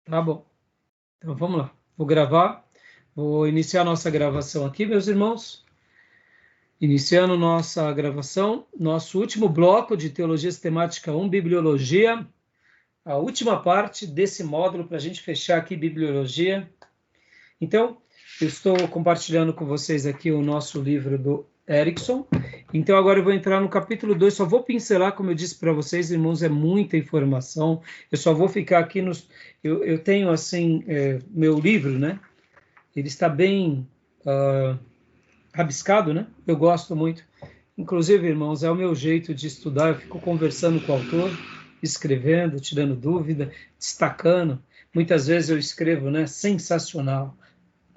Tá bom. Então vamos lá. Vou gravar. Vou iniciar nossa gravação aqui, meus irmãos. Iniciando nossa gravação, nosso último bloco de Teologia Sistemática 1, Bibliologia. A última parte desse módulo para a gente fechar aqui Bibliologia. Então, eu estou compartilhando com vocês aqui o nosso livro do Erickson. Então, agora eu vou entrar no capítulo 2, só vou pincelar, como eu disse para vocês, irmãos, é muita informação. Eu só vou ficar aqui nos... Eu tenho, assim, meu livro, né? Ele está bem rabiscado, né? Eu gosto muito. Inclusive, irmãos, é o meu jeito de estudar. Eu fico conversando com o autor, escrevendo, tirando dúvida, destacando. Muitas vezes eu escrevo, né? Sensacional.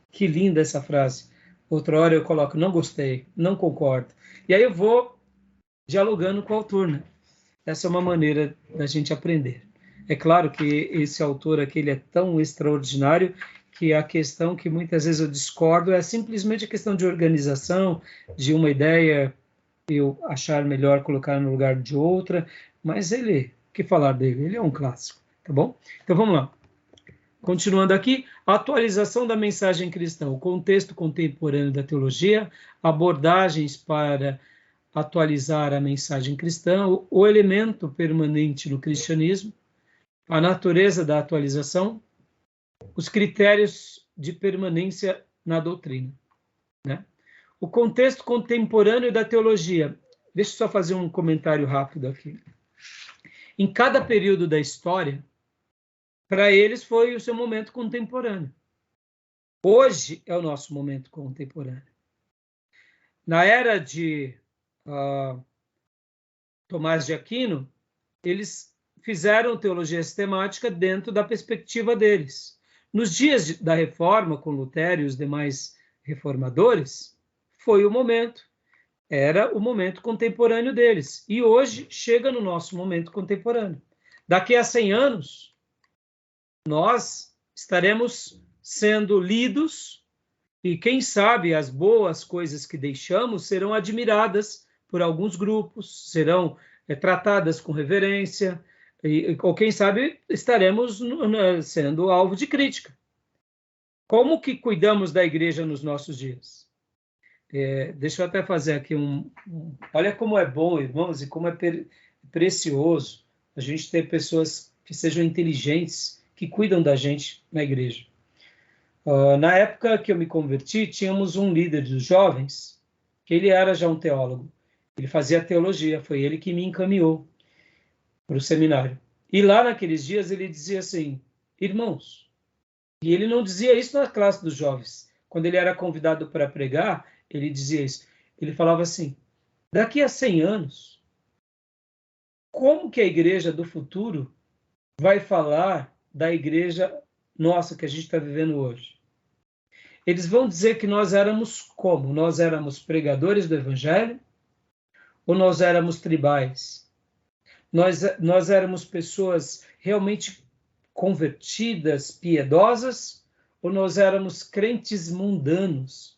Que linda essa frase. Outra hora eu coloco, não gostei, não concordo. E aí eu vou dialogando com o autor, né? Essa é uma maneira da gente aprender. É claro que esse autor aqui, ele é tão extraordinário que a questão que muitas vezes eu discordo é simplesmente a questão de organização, de uma ideia eu achar melhor colocar no lugar de outra, mas ele, o que falar dele? Ele é um clássico, tá bom? Então vamos lá. Continuando aqui, a atualização da mensagem cristã, o contexto contemporâneo da teologia, abordagens para atualizar a mensagem cristã, o elemento permanente no cristianismo, a natureza da atualização, os critérios de permanência na doutrina, né? O contexto contemporâneo da teologia. Deixa eu só fazer um comentário rápido aqui. Em cada período da história, para eles foi o seu momento contemporâneo. Hoje é o nosso momento contemporâneo. Na era de Tomás de Aquino, eles fizeram teologia sistemática dentro da perspectiva deles. Nos dias da Reforma, com Lutero e os demais reformadores, foi o momento, era o momento contemporâneo deles. E hoje chega no nosso momento contemporâneo. Daqui a 100 anos, nós estaremos sendo lidos e, quem sabe, as boas coisas que deixamos serão admiradas por alguns grupos, serão tratadas com reverência, ou quem sabe estaremos sendo alvo de crítica. Como que cuidamos da igreja nos nossos dias? Deixa eu até fazer aqui olha como é bom, irmãos, e como é precioso a gente ter pessoas que sejam inteligentes, que cuidam da gente na igreja. Na época que eu me converti, tínhamos um líder dos jovens, que ele era já um teólogo. Ele fazia teologia, foi ele que me encaminhou para o seminário. E lá naqueles dias ele dizia assim, irmãos, e ele não dizia isso na classe dos jovens. Quando ele era convidado para pregar, ele dizia isso. Ele falava assim, daqui a 100 anos, como que a igreja do futuro vai falar da igreja nossa que a gente está vivendo hoje? Eles vão dizer que nós éramos como? Nós éramos pregadores do evangelho? Ou nós éramos tribais? Nós éramos pessoas realmente convertidas, piedosas? Ou nós éramos crentes mundanos?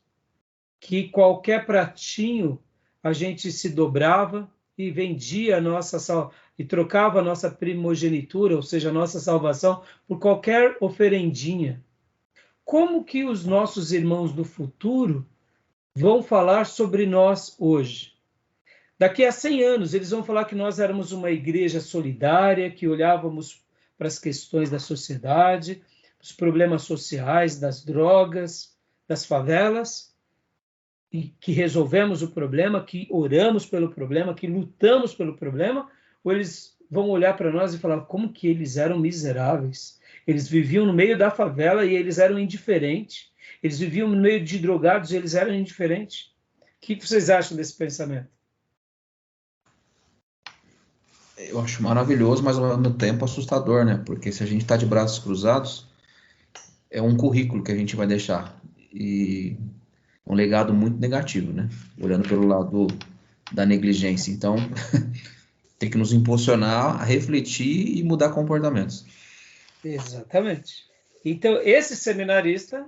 Que qualquer pratinho a gente se dobrava e vendia a nossa e trocava a nossa primogenitura, ou seja, a nossa salvação, por qualquer oferendinha. Como que os nossos irmãos do futuro vão falar sobre nós hoje? Daqui a 100 anos, eles vão falar que nós éramos uma igreja solidária, que olhávamos para as questões da sociedade, os problemas sociais, das drogas, das favelas, e que resolvemos o problema, que oramos pelo problema, que lutamos pelo problema, ou eles vão olhar para nós e falar como que eles eram miseráveis? Eles viviam no meio da favela e eles eram indiferentes. Eles viviam no meio de drogados e eles eram indiferentes. O que vocês acham desse pensamento? Eu acho maravilhoso, mas ao mesmo tempo assustador, né? Porque se a gente está de braços cruzados, é um currículo que a gente vai deixar. E um legado muito negativo, né? Olhando pelo lado da negligência. Então, tem que nos impulsionar a refletir e mudar comportamentos. Exatamente. Então, esse seminarista,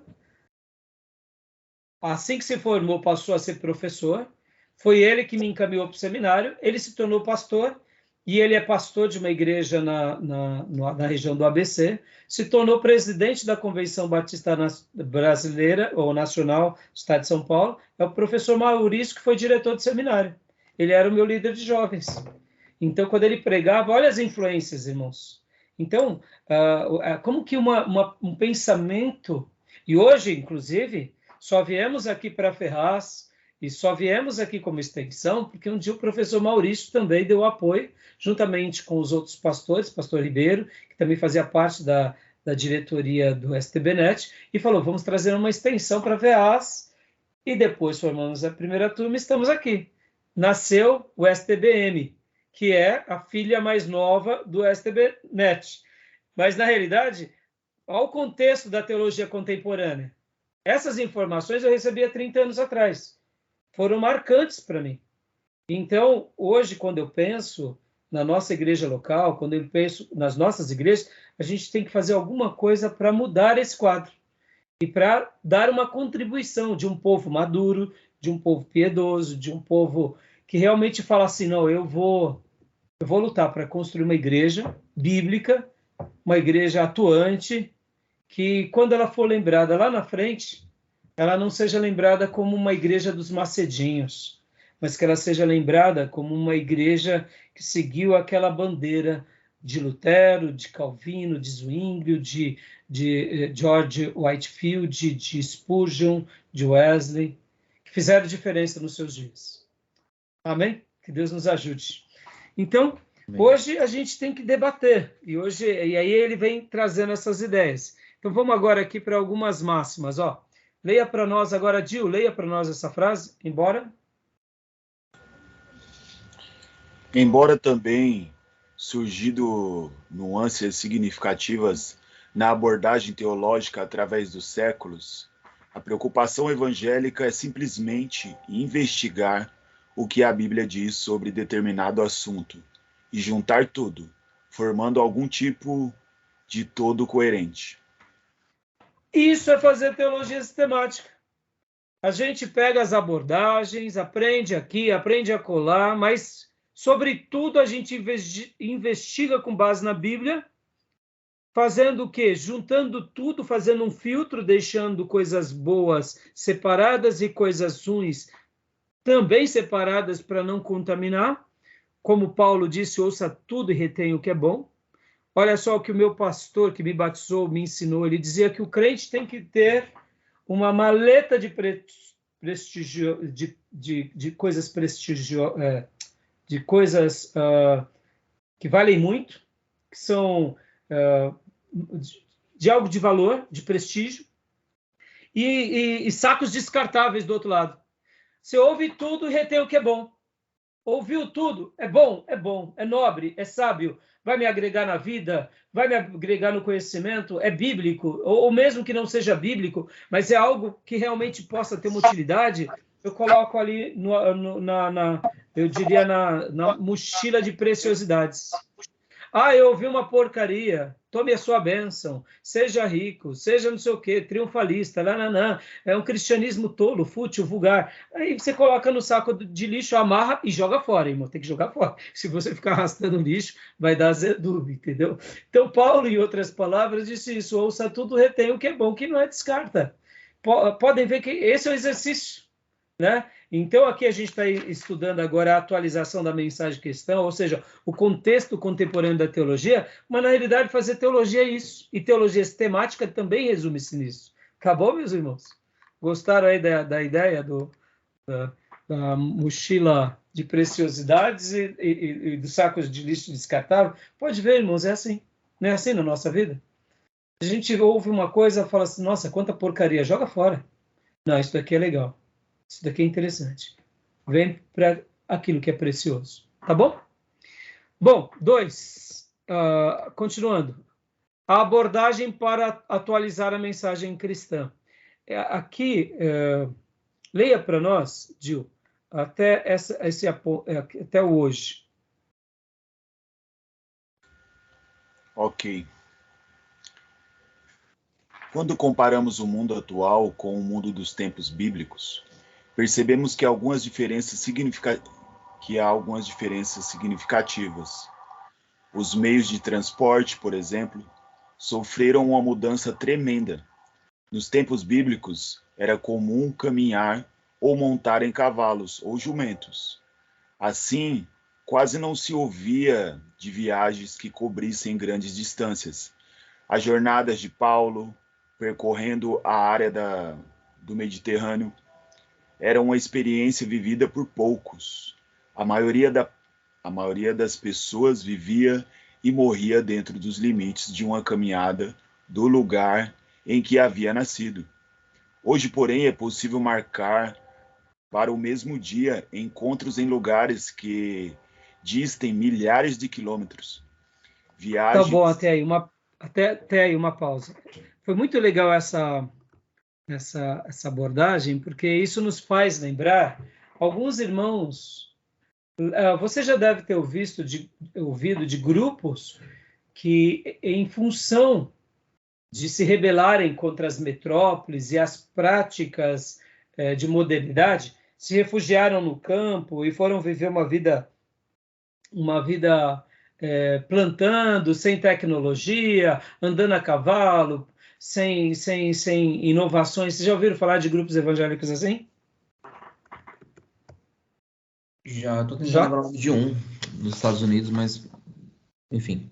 assim que se formou, passou a ser professor. Foi ele que me encaminhou para o seminário. Ele se tornou pastor e ele é pastor de uma igreja na região do ABC, se tornou presidente da Convenção Batista Brasileira, ou Nacional, do Estado de São Paulo, é o professor Maurício, que foi diretor do seminário. Ele era o meu líder de jovens. Então, quando ele pregava, olha as influências, irmãos. Então, como que um pensamento, e hoje, inclusive, só viemos aqui para Ferraz, e só viemos aqui como extensão, porque um dia o professor Maurício também deu apoio, juntamente com os outros pastores, pastor Ribeiro, que também fazia parte da diretoria do STBnet, e falou, vamos trazer uma extensão para Ferraz, e depois formamos a primeira turma e estamos aqui. Nasceu o STBM, que é a filha mais nova do STBnet. Mas, na realidade, olha o contexto da teologia contemporânea. Essas informações eu recebi há 30 anos atrás. Foram marcantes para mim. Então, hoje, quando eu penso na nossa igreja local, quando eu penso nas nossas igrejas, a gente tem que fazer alguma coisa para mudar esse quadro e para dar uma contribuição de um povo maduro, de um povo piedoso, de um povo que realmente fala assim, não, eu vou lutar para construir uma igreja bíblica, uma igreja atuante, que quando ela for lembrada lá na frente, ela não seja lembrada como uma igreja dos macedinhos, mas que ela seja lembrada como uma igreja que seguiu aquela bandeira de Lutero, de Calvino, de Zwinglio, de George Whitefield, de Spurgeon, de Wesley, que fizeram diferença nos seus dias. Amém? Que Deus nos ajude. Então, hoje a gente tem que debater, e aí ele vem trazendo essas ideias. Então, vamos agora aqui para algumas máximas. Leia para nós agora, Gil, leia para nós essa frase, embora também surgido nuances significativas na abordagem teológica através dos séculos, a preocupação evangélica é simplesmente investigar o que a Bíblia diz sobre determinado assunto e juntar tudo, formando algum tipo de todo coerente. Isso é fazer teologia sistemática. A gente pega as abordagens, aprende aqui, aprende acolá, mas, sobretudo, a gente investiga com base na Bíblia, fazendo o quê? Juntando tudo, fazendo um filtro, deixando coisas boas separadas e coisas ruins também separadas para não contaminar. Como Paulo disse, ouça tudo e retenha o que é bom. Olha só o que o meu pastor que me batizou me ensinou. Ele dizia que o crente tem que ter uma maleta de coisas prestigiosas, de coisas que valem muito, que são de algo de valor, de prestígio, e sacos descartáveis do outro lado. Você ouve tudo e retém o que é bom. Ouviu tudo? É bom, é nobre, é sábio, vai me agregar na vida, vai me agregar no conhecimento, é bíblico, ou mesmo que não seja bíblico, mas é algo que realmente possa ter uma utilidade, eu coloco ali, eu diria, na mochila de preciosidades. Eu ouvi uma porcaria, tome a sua bênção, seja rico, seja não sei o quê, triunfalista, é um cristianismo tolo, fútil, vulgar. Aí você coloca no saco de lixo, amarra e joga fora, irmão, tem que jogar fora. Se você ficar arrastando lixo, vai dar azedume, entendeu? Então, Paulo, em outras palavras, disse isso, ouça tudo, retém o que é bom, que não é descarta. Podem ver que esse é o exercício, né? Então, aqui a gente está estudando agora a atualização da mensagem cristã, ou seja, o contexto contemporâneo da teologia, mas na realidade fazer teologia é isso, e teologia sistemática também resume-se nisso. Acabou, meus irmãos? Gostaram aí da ideia da mochila de preciosidades e dos sacos de lixo descartável? Pode ver, irmãos, é assim. Não é assim na nossa vida? A gente ouve uma coisa e fala assim, nossa, quanta porcaria, joga fora. Não, isso daqui é legal. Isso daqui é interessante. Vem para aquilo que é precioso. Tá bom? Bom, 2. Continuando. A abordagem para atualizar a mensagem cristã. Aqui, leia para nós, Gil, até o hoje. Ok. Quando comparamos o mundo atual com o mundo dos tempos bíblicos, percebemos que há algumas diferenças significativas. Os meios de transporte, por exemplo, sofreram uma mudança tremenda. Nos tempos bíblicos, era comum caminhar ou montar em cavalos ou jumentos. Assim, quase não se ouvia de viagens que cobrissem grandes distâncias. As jornadas de Paulo, percorrendo a área do Mediterrâneo, era uma experiência vivida por poucos. A maioria das pessoas vivia e morria dentro dos limites de uma caminhada do lugar em que havia nascido. Hoje, porém, é possível marcar para o mesmo dia encontros em lugares que distem milhares de quilômetros. Tá bom, Viagens. até aí uma pausa. Foi muito legal essa abordagem, porque isso nos faz lembrar alguns irmãos. Você já deve ter ouvido de grupos que, em função de se rebelarem contra as metrópoles e as práticas de modernidade, se refugiaram no campo e foram viver uma vida plantando, sem tecnologia, andando a cavalo, sem inovações. Vocês já ouviram falar de grupos evangélicos assim? Já estou tentando Já? lembrar o nome de um nos Estados Unidos, mas enfim.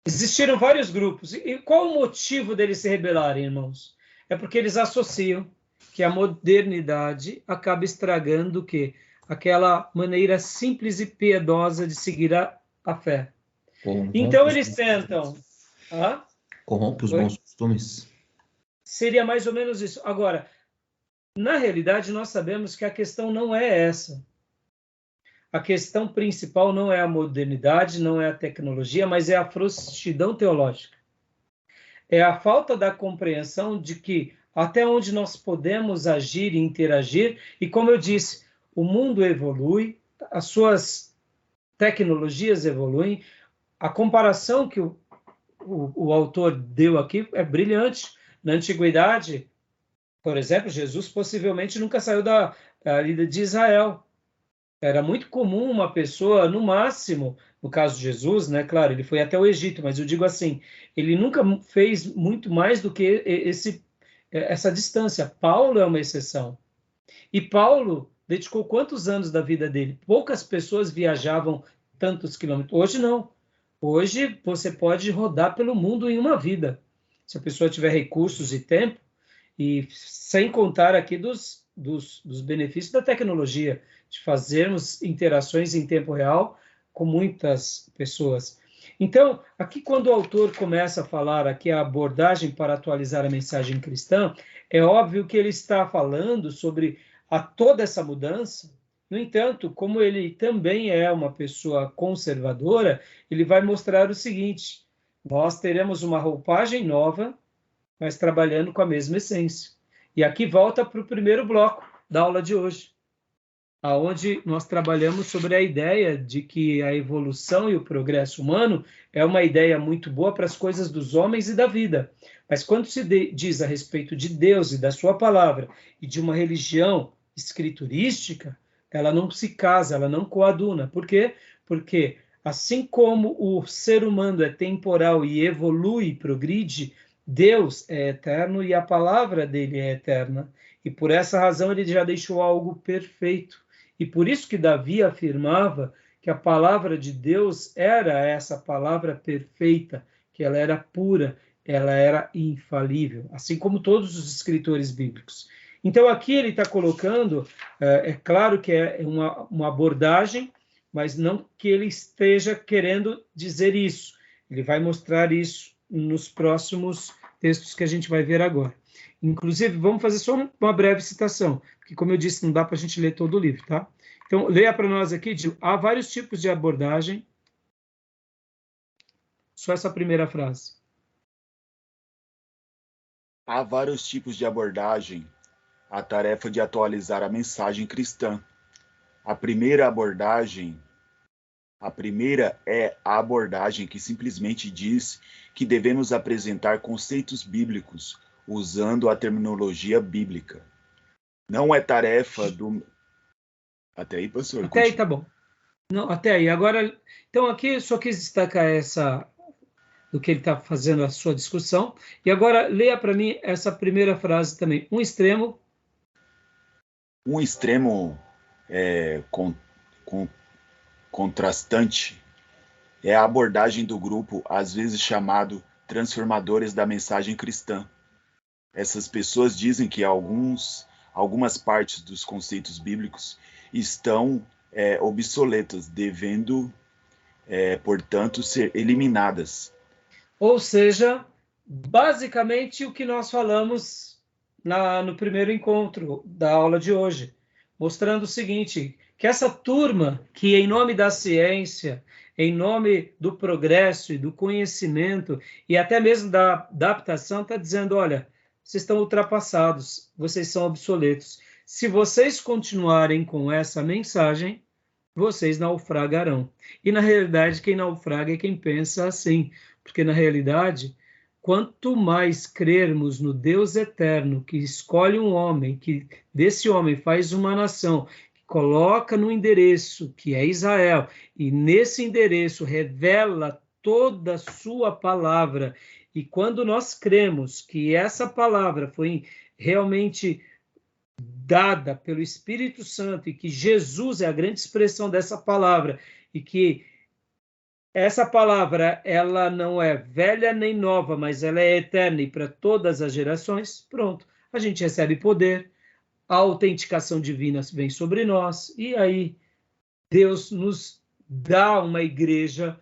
Existiram vários grupos. E qual o motivo deles se rebelarem, irmãos? É porque eles associam que a modernidade acaba estragando o quê? Aquela maneira simples e piedosa de seguir a fé. Então eles tentam. Corrompe os Oi? bons costumes. Seria mais ou menos isso. Agora, na realidade, nós sabemos que a questão não é essa. A questão principal não é a modernidade, não é a tecnologia, mas é a frouxidão teológica. É a falta da compreensão de que até onde nós podemos agir e interagir, e como eu disse, o mundo evolui, as suas tecnologias evoluem, a comparação que o autor deu aqui é brilhante. Na antiguidade, por exemplo, Jesus possivelmente nunca saiu da ilha de Israel. Era muito comum uma pessoa, no máximo, no caso de Jesus, né? Claro, ele foi até o Egito, mas eu digo assim, ele nunca fez muito mais do que essa distância. Paulo é uma exceção. E Paulo dedicou quantos anos da vida dele? Poucas pessoas viajavam tantos quilômetros. Hoje não. Hoje você pode rodar pelo mundo em uma vida. Se a pessoa tiver recursos e tempo, e sem contar aqui dos benefícios da tecnologia, de fazermos interações em tempo real com muitas pessoas. Então, aqui quando o autor começa a falar aqui a abordagem para atualizar a mensagem cristã, é óbvio que ele está falando sobre toda essa mudança. No entanto, como ele também é uma pessoa conservadora, ele vai mostrar o seguinte: nós teremos uma roupagem nova, mas trabalhando com a mesma essência. E aqui volta para o primeiro bloco da aula de hoje, aonde nós trabalhamos sobre a ideia de que a evolução e o progresso humano é uma ideia muito boa para as coisas dos homens e da vida. Mas quando se diz a respeito de Deus e da sua palavra e de uma religião escriturística, ela não se casa, ela não coaduna. Por quê? Porque assim como o ser humano é temporal e evolui e progride, Deus é eterno e a palavra dele é eterna. E por essa razão ele já deixou algo perfeito. E por isso que Davi afirmava que a palavra de Deus era essa palavra perfeita, que ela era pura, ela era infalível, assim como todos os escritores bíblicos. Então aqui ele está colocando, é claro que é uma abordagem, mas não que ele esteja querendo dizer isso. Ele vai mostrar isso nos próximos textos que a gente vai ver agora. Inclusive, vamos fazer só uma breve citação, porque, como eu disse, não dá para a gente ler todo o livro, tá? Então, leia para nós aqui, há vários tipos de abordagem. Só essa primeira frase. Há vários tipos de abordagem à tarefa de atualizar a mensagem cristã. A primeira é a abordagem que simplesmente diz que devemos apresentar conceitos bíblicos usando a terminologia bíblica. Não é tarefa do... Até aí, pastor? Até aí tá bom. Não, até aí. Agora, então aqui eu só quis destacar essa do que ele está fazendo a sua discussão. E agora leia para mim essa primeira frase também. Um extremo com, contrastante é a abordagem do grupo, às vezes chamado transformadores da mensagem cristã. Essas pessoas dizem que algumas partes dos conceitos bíblicos estão obsoletas, devendo, portanto, ser eliminadas. Ou seja, basicamente o que nós falamos no primeiro encontro da aula de hoje, mostrando o seguinte, que essa turma que, em nome da ciência, em nome do progresso e do conhecimento, e até mesmo da adaptação, está dizendo, olha, vocês estão ultrapassados, vocês são obsoletos. Se vocês continuarem com essa mensagem, vocês naufragarão. E, na realidade, quem naufraga é quem pensa assim, porque, na realidade, quanto mais crermos no Deus eterno, que escolhe um homem, que desse homem faz uma nação, que coloca no endereço, que é Israel, e nesse endereço revela toda a sua palavra, e quando nós cremos que essa palavra foi realmente dada pelo Espírito Santo e que Jesus é a grande expressão dessa palavra e que essa palavra ela não é velha nem nova, mas ela é eterna e para todas as gerações, pronto, a gente recebe poder, a autenticação divina vem sobre nós e aí Deus nos dá uma igreja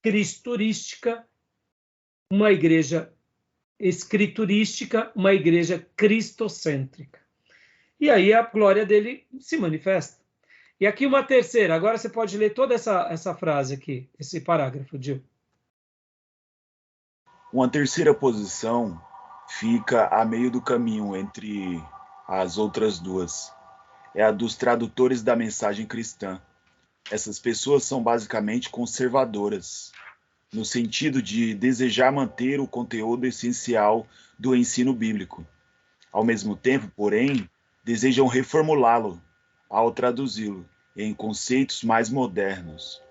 cristurística, uma igreja escriturística, uma igreja cristocêntrica. E aí a glória dele se manifesta. E aqui uma terceira, agora você pode ler toda essa frase aqui, esse parágrafo, Gil. Uma terceira posição fica a meio do caminho entre as outras duas. É a dos tradutores da mensagem cristã. Essas pessoas são basicamente conservadoras, no sentido de desejar manter o conteúdo essencial do ensino bíblico. Ao mesmo tempo, porém, desejam reformulá-lo ao traduzi-lo em conceitos mais modernos,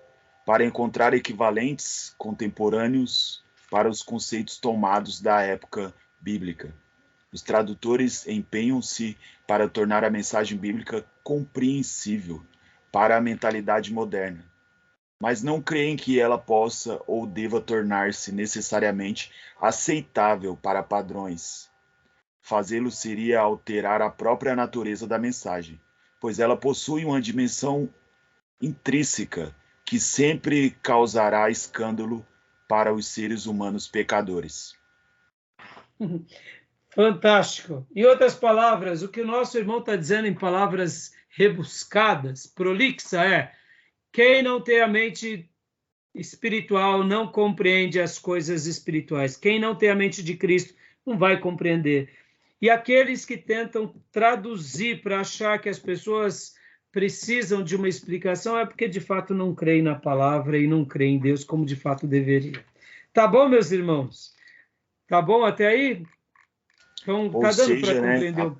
para encontrar equivalentes contemporâneos para os conceitos tomados da época bíblica. Os tradutores empenham-se para tornar a mensagem bíblica compreensível para a mentalidade moderna, mas não creem que ela possa ou deva tornar-se necessariamente aceitável para padrões. Fazê-lo seria alterar a própria natureza da mensagem, pois ela possui uma dimensão intrínseca que sempre causará escândalo para os seres humanos pecadores. Fantástico. Em outras palavras, o que o nosso irmão está dizendo em palavras rebuscadas, prolixa, é quem não tem a mente espiritual não compreende as coisas espirituais. Quem não tem a mente de Cristo não vai compreender. E aqueles que tentam traduzir para achar que as pessoas precisam de uma explicação é porque de fato não creem na palavra e não creem em Deus como de fato deveria. Tá bom, meus irmãos? Tá bom até aí? Então, tá dando para compreender?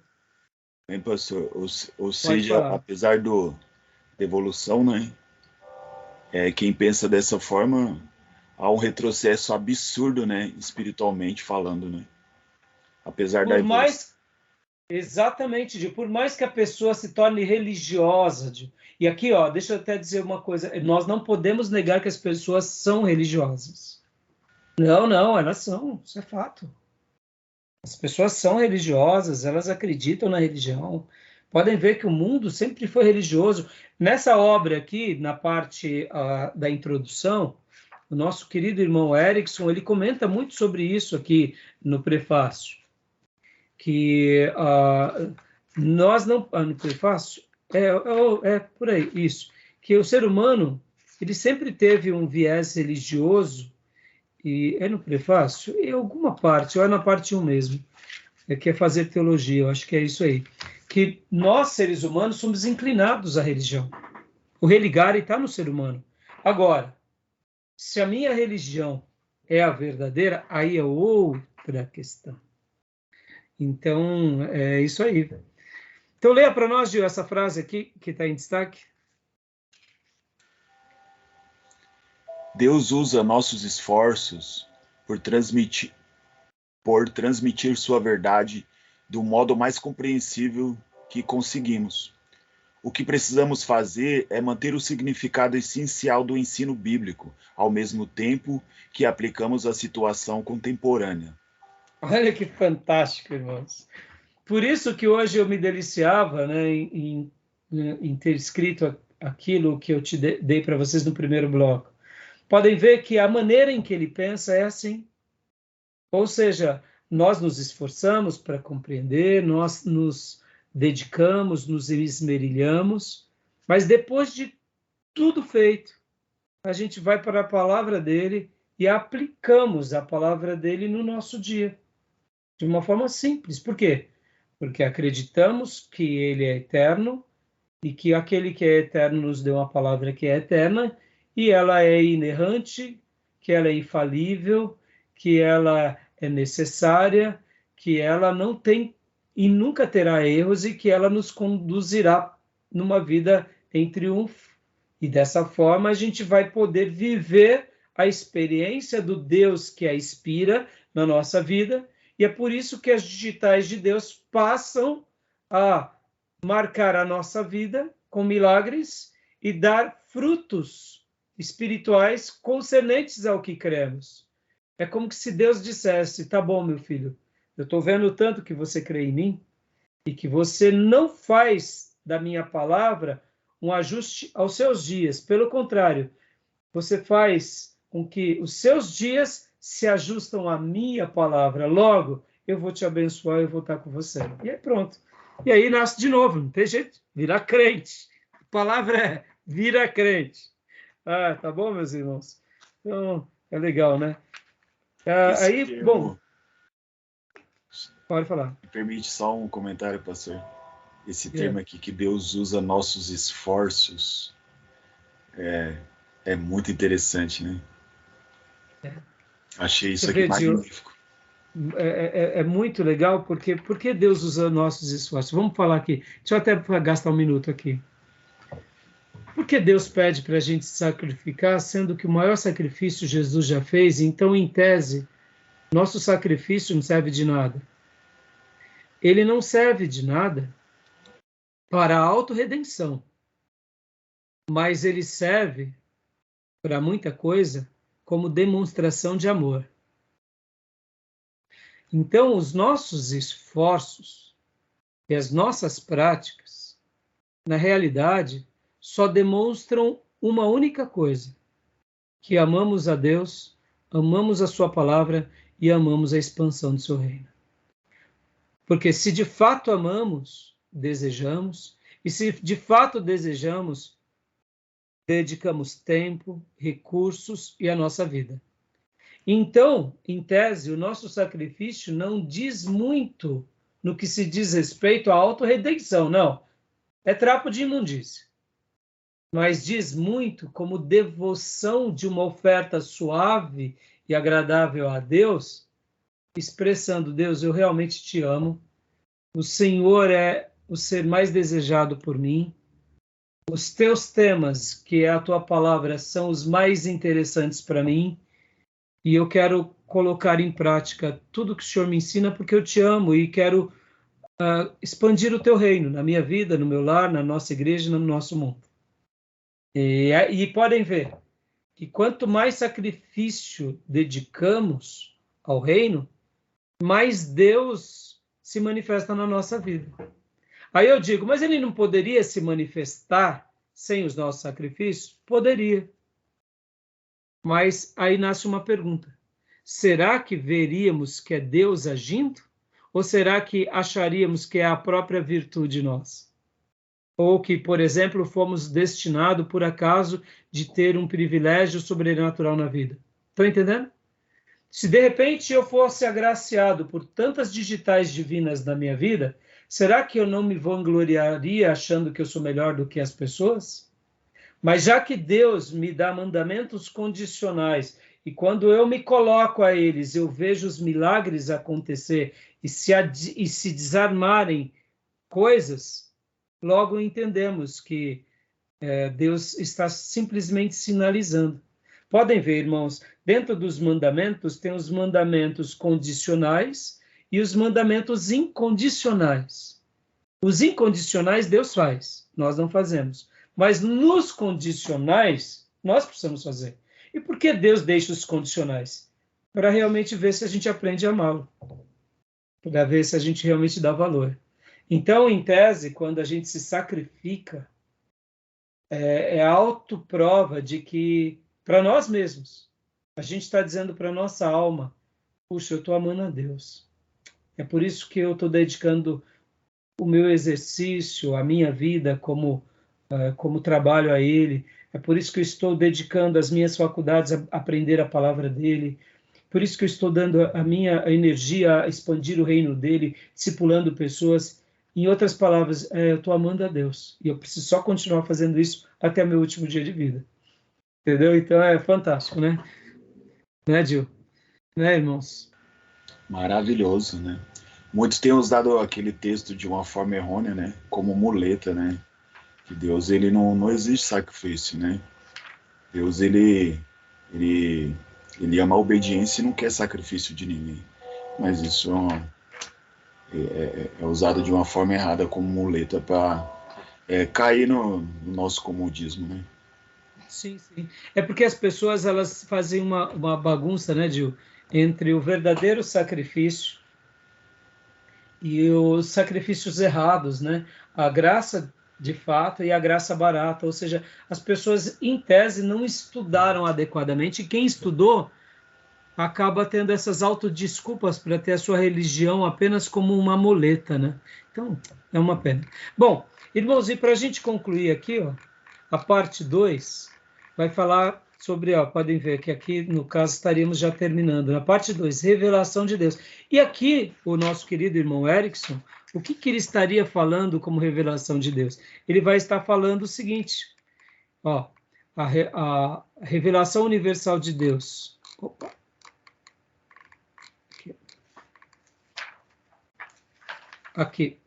Né, pastor? Ou seja, apesar da evolução, né? Quem pensa dessa forma, há um retrocesso absurdo, né? Espiritualmente falando, né? Apesar da evolução. Exatamente, Gil. Por mais que a pessoa se torne religiosa, Gil. E aqui, ó, deixa eu até dizer uma coisa. Nós não podemos negar que as pessoas são religiosas. Não, elas são. Isso é fato. As pessoas são religiosas, elas acreditam na religião. Podem ver que o mundo sempre foi religioso. Nessa obra aqui, na parte da introdução, o nosso querido irmão Erickson, ele comenta muito sobre isso aqui no prefácio. Que nós não... no prefácio? É por aí, isso. Que o ser humano, ele sempre teve um viés religioso, e é no prefácio? Em alguma parte, ou é na parte 1 mesmo, que é fazer teologia, eu acho que é isso aí. Que nós, seres humanos, somos inclinados à religião. O religare está no ser humano. Agora, se a minha religião é a verdadeira, aí é outra questão. Então, é isso aí. Então, leia para nós, Gil, essa frase aqui, que está em destaque. Deus usa nossos esforços por transmitir sua verdade do modo mais compreensível que conseguimos. O que precisamos fazer é manter o significado essencial do ensino bíblico, ao mesmo tempo que aplicamos a situação contemporânea. Olha que fantástico, irmãos. Por isso que hoje eu me deliciava, né, em ter escrito aquilo que eu te dei para vocês no primeiro bloco. Podem ver que a maneira em que ele pensa é assim. Ou seja, nós nos esforçamos para compreender, nós nos dedicamos, nos esmerilhamos, mas depois de tudo feito, a gente vai para a palavra dele e aplicamos a palavra dele no nosso dia, de uma forma simples. Por quê? Porque acreditamos que ele é eterno e que aquele que é eterno nos deu uma palavra que é eterna e ela é inerrante, que ela é infalível, que ela é necessária, que ela não tem e nunca terá erros e que ela nos conduzirá numa vida em triunfo. E dessa forma a gente vai poder viver a experiência do Deus que a inspira na nossa vida, e é por isso que as digitais de Deus passam a marcar a nossa vida com milagres e dar frutos espirituais concernentes ao que cremos. É como se Deus dissesse: tá bom, meu filho, eu estou vendo tanto que você crê em mim e que você não faz da minha palavra um ajuste aos seus dias. Pelo contrário, você faz com que os seus dias se ajustam à minha palavra. Logo, eu vou te abençoar, eu vou estar com você. E aí pronto. E aí nasce de novo, não tem jeito, virar crente. A palavra é vira crente. Ah, tá bom, meus irmãos? Então, é legal, né? Aí, termo, bom, pode falar. Me permite só um comentário, pastor? Esse Yeah. termo aqui, que Deus usa nossos esforços, é muito interessante, né? Achei isso Você aqui vê, Gil, magnífico. é muito legal, porque Deus usa nossos esforços. Vamos falar aqui. Deixa eu até gastar um minuto aqui. Por que Deus pede para a gente sacrificar, sendo que o maior sacrifício Jesus já fez? Então, em tese, nosso sacrifício não serve de nada. Ele não serve de nada para a autorredenção, mas ele serve para muita coisa como demonstração de amor. Então, os nossos esforços e as nossas práticas, na realidade, só demonstram uma única coisa: que amamos a Deus, amamos a sua palavra e amamos a expansão do seu reino. Porque se de fato amamos, desejamos, e se de fato desejamos, dedicamos tempo, recursos e a nossa vida. Então, em tese, o nosso sacrifício não diz muito no que se diz respeito à autorredenção, não. É trapo de imundícia. Mas diz muito como devoção de uma oferta suave e agradável a Deus, expressando: Deus, eu realmente te amo, o Senhor é o ser mais desejado por mim, os teus temas, que é a tua palavra, são os mais interessantes para mim, e eu quero colocar em prática tudo que o Senhor me ensina, porque eu te amo e quero expandir o teu reino na minha vida, no meu lar, na nossa igreja, no nosso mundo. E podem ver que quanto mais sacrifício dedicamos ao reino, mais Deus se manifesta na nossa vida. Aí eu digo, mas ele não poderia se manifestar sem os nossos sacrifícios? Poderia. Mas aí nasce uma pergunta: será que veríamos que é Deus agindo? Ou será que acharíamos que é a própria virtude nossa? Ou que, por exemplo, fomos destinados por acaso de ter um privilégio sobrenatural na vida? Estão entendendo? Se de repente eu fosse agraciado por tantas digitais divinas na minha vida, será que eu não me vangloriaria achando que eu sou melhor do que as pessoas? Mas já que Deus me dá mandamentos condicionais e quando eu me coloco a eles, eu vejo os milagres acontecer e se desarmarem coisas, logo entendemos que Deus está simplesmente sinalizando. Podem ver, irmãos, dentro dos mandamentos tem os mandamentos condicionais e os mandamentos incondicionais. Os incondicionais Deus faz, nós não fazemos. Mas nos condicionais, nós precisamos fazer. E por que Deus deixa os condicionais? Para realmente ver se a gente aprende a amá-lo. Para ver se a gente realmente dá valor. Então, em tese, quando a gente se sacrifica, é autoprova de que, para nós mesmos, a gente está dizendo para a nossa alma, puxa, eu estou amando a Deus. É por isso que eu estou dedicando o meu exercício, a minha vida como trabalho a Ele. É por isso que eu estou dedicando as minhas faculdades a aprender a palavra dEle. Por isso que eu estou dando a minha energia a expandir o reino dEle, discipulando pessoas. Em outras palavras, eu estou amando a Deus. E eu preciso só continuar fazendo isso até o meu último dia de vida. Entendeu? Então é fantástico, né? Né, Gil? Né, irmãos? Maravilhoso, né? Muitos têm usado aquele texto de uma forma errônea, né? Como muleta, né? Que Deus, ele não exige sacrifício, né? Deus, ele ama a obediência e não quer sacrifício de ninguém. Mas isso é usado de uma forma errada como muleta para cair no nosso comodismo, né? Sim, sim. É porque as pessoas elas fazem uma bagunça, né, Gil, entre o verdadeiro sacrifício e os sacrifícios errados, né? A graça de fato e a graça barata, ou seja, as pessoas em tese não estudaram adequadamente, e quem estudou acaba tendo essas autodesculpas para ter a sua religião apenas como uma muleta, né? Então, é uma pena. Bom, irmãos, e para a gente concluir aqui, ó, a parte 2 vai falar sobre, ó, podem ver que aqui, no caso, estaríamos já terminando. Na parte 2, revelação de Deus. E aqui, o nosso querido irmão Erickson, o que ele estaria falando como revelação de Deus? Ele vai estar falando o seguinte, ó, a revelação universal de Deus. Opa. Aqui,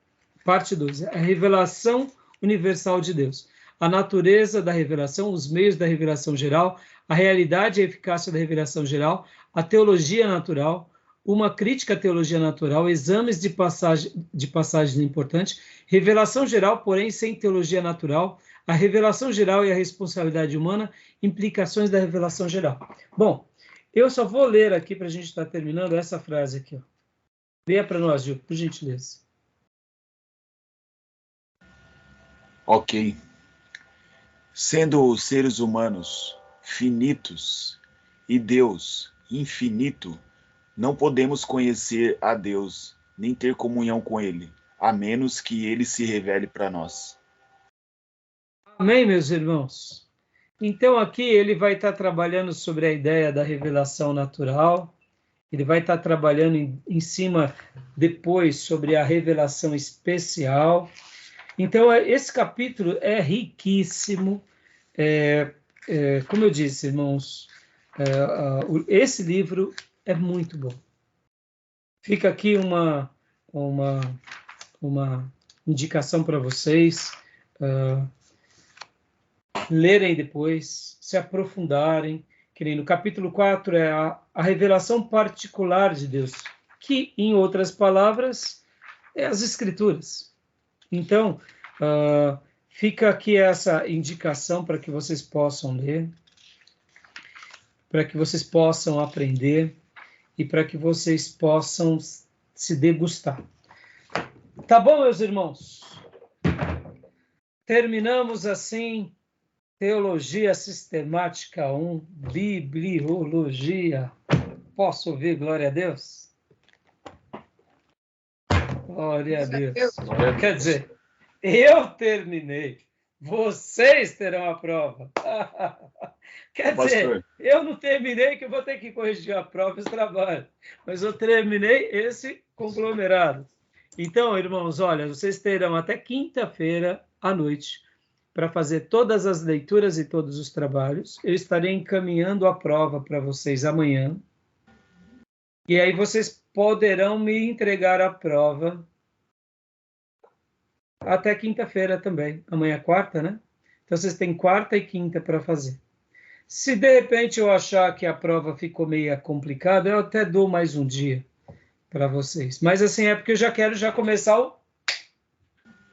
parte 2, a revelação universal de Deus. A natureza da revelação, os meios da revelação geral, a realidade e a eficácia da revelação geral, a teologia natural, uma crítica à teologia natural, exames de passagens importantes, revelação geral, porém sem teologia natural, a revelação geral e a responsabilidade humana, implicações da revelação geral. Bom, eu só vou ler aqui para a gente estar terminando essa frase aqui. Ó. Leia para nós, Gil, por gentileza. Ok. Sendo os seres humanos finitos e Deus infinito, não podemos conhecer a Deus, nem ter comunhão com Ele, a menos que Ele se revele para nós. Amém, meus irmãos? Então, aqui ele vai estar trabalhando sobre a ideia da revelação natural, ele vai estar trabalhando em cima, depois, sobre a revelação especial. Então, esse capítulo é riquíssimo. Como eu disse, irmãos, esse livro é muito bom. Fica aqui uma indicação para vocês lerem depois, se aprofundarem, que nem no capítulo 4 é a revelação particular de Deus, que, em outras palavras, é as Escrituras. Então, fica aqui essa indicação para que vocês possam ler, para que vocês possam aprender e para que vocês possam se degustar. Tá bom, meus irmãos? Terminamos assim Teologia Sistemática 1, Bibliologia. Posso ouvir glória a Deus? Glória a Deus. Quer dizer, eu terminei. Vocês terão a prova. Quer dizer, eu não terminei, que eu vou ter que corrigir a prova e os trabalhos. Mas eu terminei esse conglomerado. Então, irmãos, olha, vocês terão até quinta-feira à noite para fazer todas as leituras e todos os trabalhos. Eu estarei encaminhando a prova para vocês amanhã. E aí vocês poderão me entregar a prova até quinta-feira também. Amanhã é quarta, né? Então vocês têm quarta e quinta para fazer. Se de repente eu achar que a prova ficou meio complicada, eu até dou mais um dia para vocês. Mas assim, é porque eu já quero começar o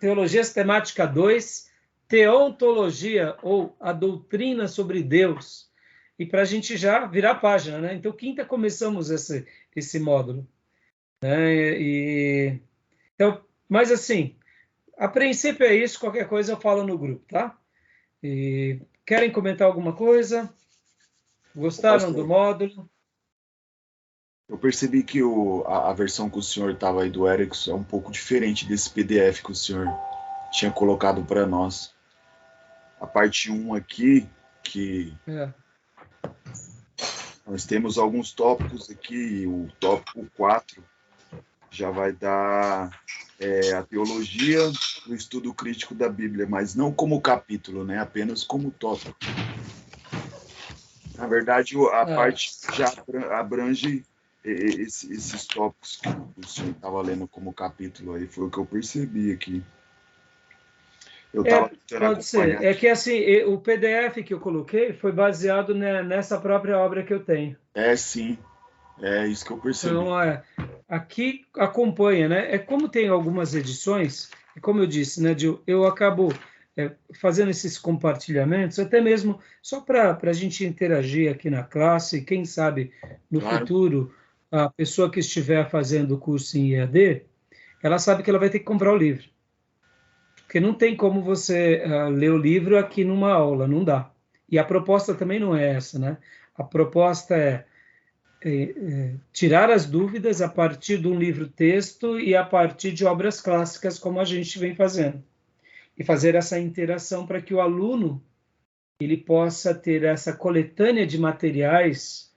Teologia Sistemática 2, Teontologia, ou a doutrina sobre Deus. E para a gente já virar a página, né? Então, quinta começamos esse módulo. Né? Então, mas assim, a princípio é isso, qualquer coisa eu falo no grupo, tá? E querem comentar alguma coisa? Gostaram do módulo? Eu percebi que a versão que o senhor estava aí do Erickson é um pouco diferente desse PDF que o senhor tinha colocado para nós. A parte 1 aqui, que nós temos alguns tópicos aqui, o tópico 4 já vai dar a teologia do estudo crítico da Bíblia, mas não como capítulo, né? Apenas como tópico. Na verdade, a parte já abrange esses tópicos que o senhor estava lendo como capítulo aí, foi o que eu percebi aqui. Eu estava pode ser. É que assim, o PDF que eu coloquei foi baseado nessa própria obra que eu tenho. Sim. É isso que eu percebi. Então, aqui acompanha, né? É como tem algumas edições, e como eu disse, né, eu acabo fazendo esses compartilhamentos, até mesmo só para a gente interagir aqui na classe, quem sabe no futuro, a pessoa que estiver fazendo o curso em EAD, ela sabe que ela vai ter que comprar o livro. Porque não tem como você ler o livro aqui numa aula, não dá. E a proposta também não é essa, né? A proposta é tirar as dúvidas a partir de um livro-texto e a partir de obras clássicas, como a gente vem fazendo. E fazer essa interação para que o aluno ele possa ter essa coletânea de materiais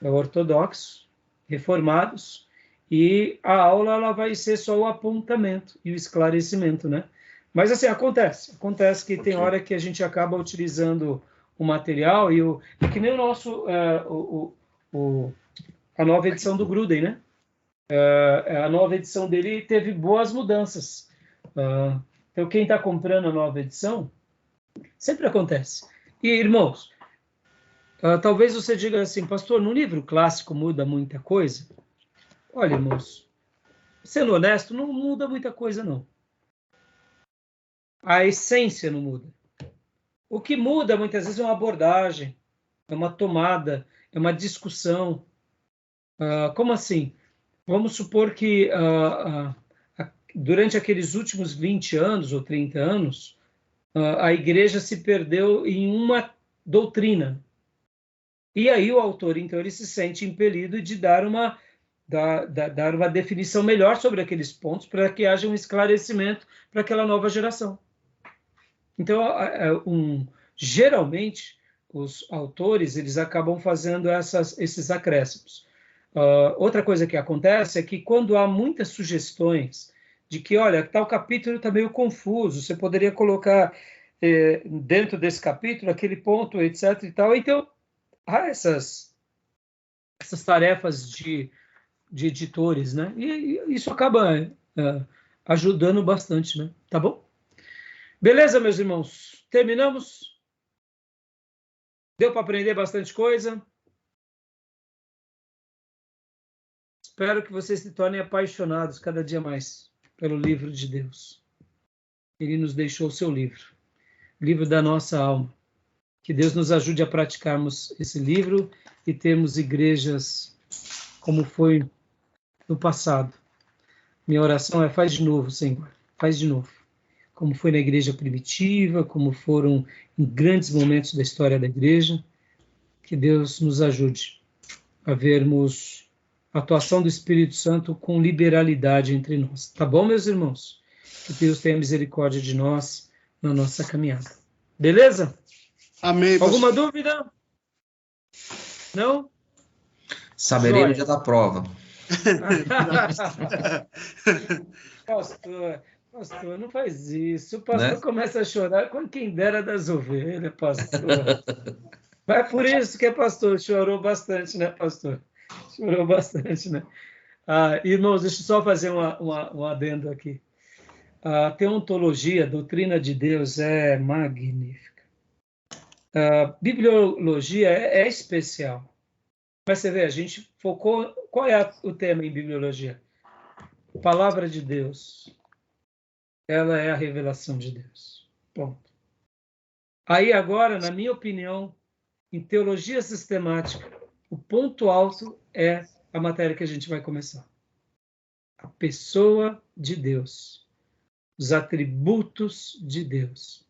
ortodoxos, reformados, e a aula ela vai ser só o apontamento e o esclarecimento, né? Mas assim, acontece que tem hora que a gente acaba utilizando o material e que nem o nosso a nova edição do Gruden, né? A nova edição dele teve boas mudanças. Então, quem está comprando a nova edição, sempre acontece. E, irmãos, talvez você diga assim, pastor, no livro clássico muda muita coisa? Olha, irmãos, sendo honesto, não muda muita coisa, não. A essência não muda. O que muda, muitas vezes, é uma abordagem, é uma tomada, é uma discussão. Como assim? Vamos supor que durante aqueles últimos 20 anos ou 30 anos, a igreja se perdeu em uma doutrina. E aí o autor, então, ele se sente impelido de dar uma definição melhor sobre aqueles pontos para que haja um esclarecimento para aquela nova geração. Então, geralmente, os autores eles acabam fazendo esses acréscimos. Outra coisa que acontece é que quando há muitas sugestões de que, olha, tal capítulo está meio confuso, você poderia colocar dentro desse capítulo aquele ponto, etc. e tal. Então, há essas tarefas de editores, né? E isso acaba ajudando bastante, né? Tá bom? Beleza, meus irmãos? Terminamos? Deu para aprender bastante coisa? Espero que vocês se tornem apaixonados cada dia mais pelo livro de Deus. Ele nos deixou o seu livro, livro da nossa alma. Que Deus nos ajude a praticarmos esse livro e termos igrejas como foi no passado. Minha oração é: faz de novo, Senhor, faz de novo. Como foi na igreja primitiva, como foram em grandes momentos da história da igreja. Que Deus nos ajude a vermos a atuação do Espírito Santo com liberalidade entre nós. Tá bom, meus irmãos? Que Deus tenha misericórdia de nós na nossa caminhada. Beleza? Amém. Alguma dúvida? Não? Saberei no dia da prova. Pastor, não faz isso. O pastor começa a chorar com quem dera das ovelhas, pastor. É por isso que pastor chorou bastante, né, pastor? Chorou bastante, né? Irmãos, deixa eu só fazer um adendo aqui. A teontologia, a doutrina de Deus, é magnífica. A bibliologia é especial. Mas você vê, a gente focou... Qual é o tema em bibliologia? A palavra de Deus. Ela é a revelação de Deus. Ponto. Aí agora, na minha opinião, em teologia sistemática, o ponto alto é a matéria que a gente vai começar. A pessoa de Deus. Os atributos de Deus.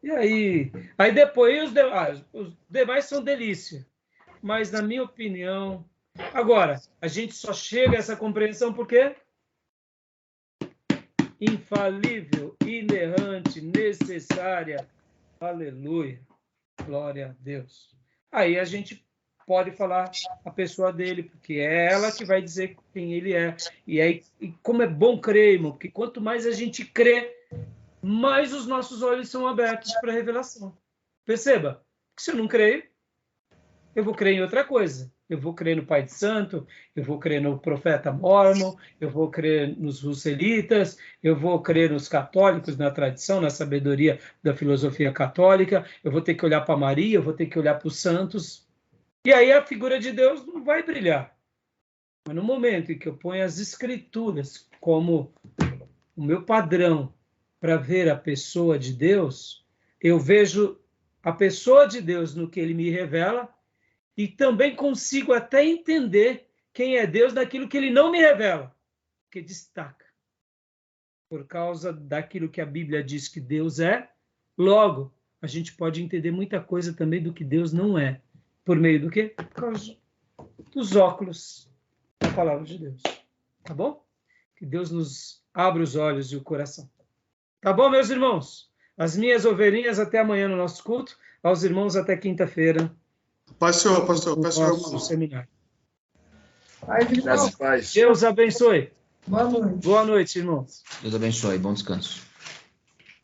E aí? Aí depois os demais são delícia. Mas, na minha opinião... Agora, a gente só chega a essa compreensão por quê? Infalível, inerrante, necessária. Aleluia. Glória a Deus. Aí a gente pode falar a pessoa dele, porque é ela que vai dizer quem ele é. E como é bom crer, irmão, porque quanto mais a gente crê, mais os nossos olhos são abertos para a revelação. Perceba, que se eu não creio, eu vou crer em outra coisa. Eu vou crer no Pai de Santo, eu vou crer no profeta Mórmon, eu vou crer nos russelitas, eu vou crer nos católicos, na tradição, na sabedoria da filosofia católica, eu vou ter que olhar para Maria, eu vou ter que olhar para os santos. E aí a figura de Deus não vai brilhar. Mas no momento em que eu ponho as escrituras como o meu padrão para ver a pessoa de Deus, eu vejo a pessoa de Deus no que ele me revela, e também consigo até entender quem é Deus naquilo que ele não me revela, que destaca. Por causa daquilo que a Bíblia diz que Deus é, logo, a gente pode entender muita coisa também do que Deus não é. Por meio do quê? Por causa dos óculos da palavra de Deus. Tá bom? Que Deus nos abra os olhos e o coração. Tá bom, meus irmãos? As minhas ovelhinhas até amanhã no nosso culto. Aos irmãos até quinta-feira. Pastor, Nosso seminário. Graças a Deus. Deus abençoe. Boa noite. Boa noite, irmãos. Deus abençoe. Bom descanso.